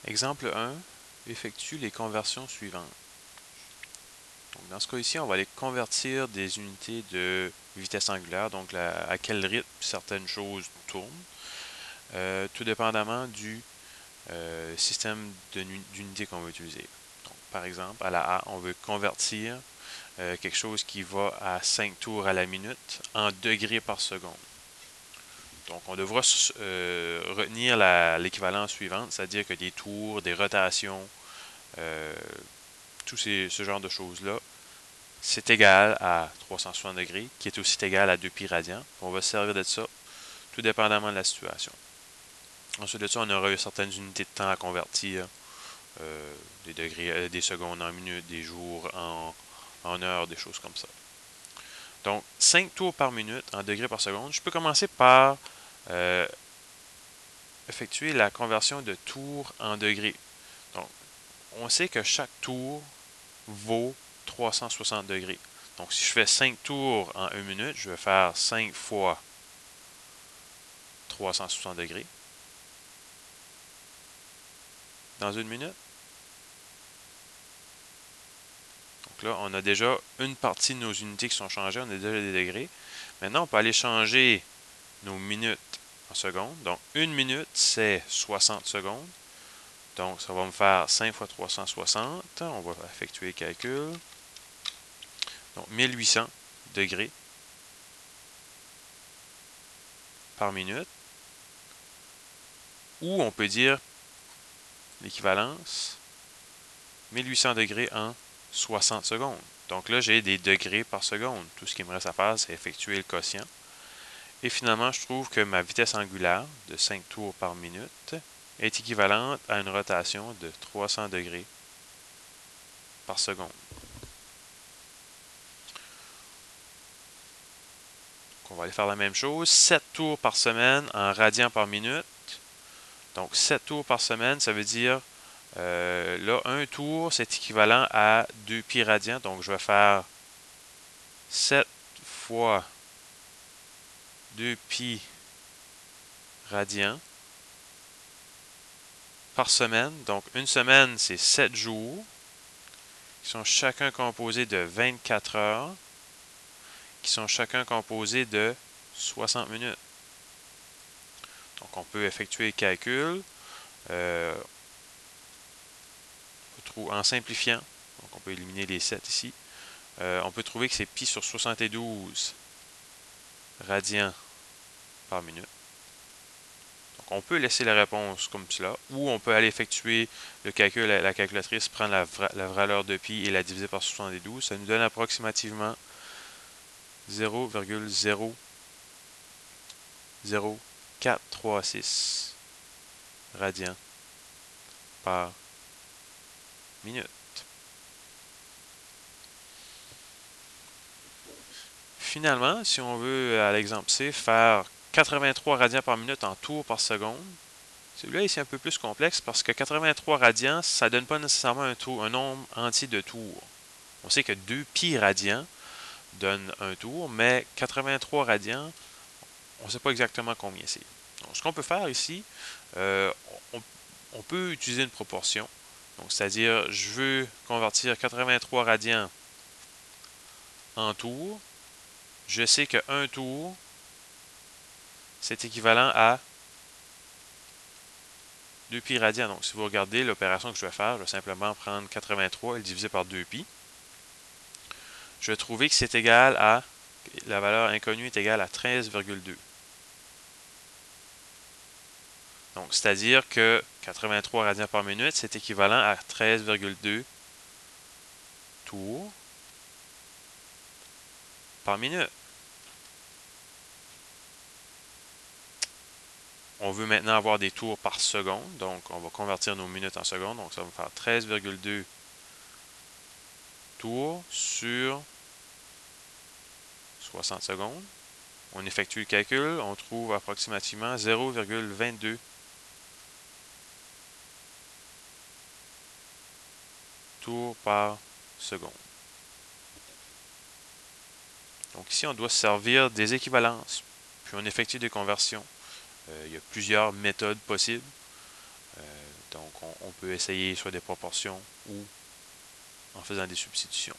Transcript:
Exemple 1, effectue les conversions suivantes. Donc, dans ce cas ici, on va aller convertir des unités de vitesse angulaire, donc à quel rythme certaines choses tournent, tout dépendamment du système d'unité qu'on va utiliser. Donc, par exemple, à la A, on veut convertir quelque chose qui va à 5 tours à la minute en degrés par seconde. Donc, on devra retenir l'équivalence suivante, c'est-à-dire que des tours, des rotations, euh, ce genre de choses-là, c'est égal à 360 degrés, qui est aussi égal à 2 pi radians. On va se servir de ça, tout dépendamment de la situation. Ensuite de ça, on aura certaines unités de temps à convertir, des degrés, des secondes en minutes, des jours en heures, des choses comme ça. Donc, 5 tours par minute en degrés par seconde. Je peux commencer par euh, effectuer la conversion de tours en degrés. Donc, on sait que chaque tour vaut 360 degrés. Donc, si je fais 5 tours en 1 minute, je vais faire 5 fois 360 degrés dans 1 minute. Donc là, on a déjà une partie de nos unités qui sont changées. On a déjà des degrés. Maintenant, on peut aller changer nos minutes en secondes. Donc, 1 minute, c'est 60 secondes. Donc, ça va me faire 5 fois 360. On va effectuer le calcul. Donc, 1800 degrés par minute. Ou on peut dire l'équivalence 1800 degrés en 60 secondes. Donc là, j'ai des degrés par seconde. Tout ce qui me reste à faire, c'est effectuer le quotient. Et finalement, je trouve que ma vitesse angulaire de 5 tours par minute est équivalente à une rotation de 300 degrés par seconde. Donc on va aller faire la même chose. 7 tours par semaine en radians par minute. Donc 7 tours par semaine, ça veut dire là, un tour, c'est équivalent à 2 pi radians. Donc je vais faire 7 fois 2 pi radians par semaine. Donc une semaine, c'est 7 jours, qui sont chacun composés de 24 heures, qui sont chacun composés de 60 minutes. Donc on peut effectuer le calcul en simplifiant. Donc on peut éliminer les 7 ici. On peut trouver que c'est pi sur 72 radians par minute. Donc on peut laisser la réponse comme cela, ou on peut aller effectuer le calcul à la calculatrice, prendre la valeur de pi et la diviser par 72. Ça nous donne approximativement 0,00436 radians par minute. Finalement, si on veut, à l'exemple C, faire 83 radians par minute en tours par seconde, celui-là ici est un peu plus complexe parce que 83 radians, ça ne donne pas nécessairement un nombre entier de tours. On sait que 2 pi radians donne un tour, mais 83 radians, on ne sait pas exactement combien c'est. Donc, ce qu'on peut faire ici, euh, on, on peut utiliser une proportion. Donc, c'est-à-dire, je veux convertir 83 radians en tours. Je sais que 1 tour, c'est équivalent à 2 pi radians. Donc, si vous regardez l'opération que je vais faire, je vais simplement prendre 83 et le diviser par 2 pi. Je vais trouver que c'est égal à, la valeur inconnue est égale à 13,2. Donc, c'est-à-dire que 83 radians par minute, c'est équivalent à 13,2 tours par minute. On veut maintenant avoir des tours par seconde, donc on va convertir nos minutes en secondes. Donc, ça va me faire 13,2 tours sur 60 secondes. On effectue le calcul, on trouve approximativement 0,22 tours par seconde. Donc ici, on doit se servir des équivalences, puis on effectue des conversions. Il y a plusieurs méthodes possibles. Donc, on peut essayer soit des proportions ou en faisant des substitutions.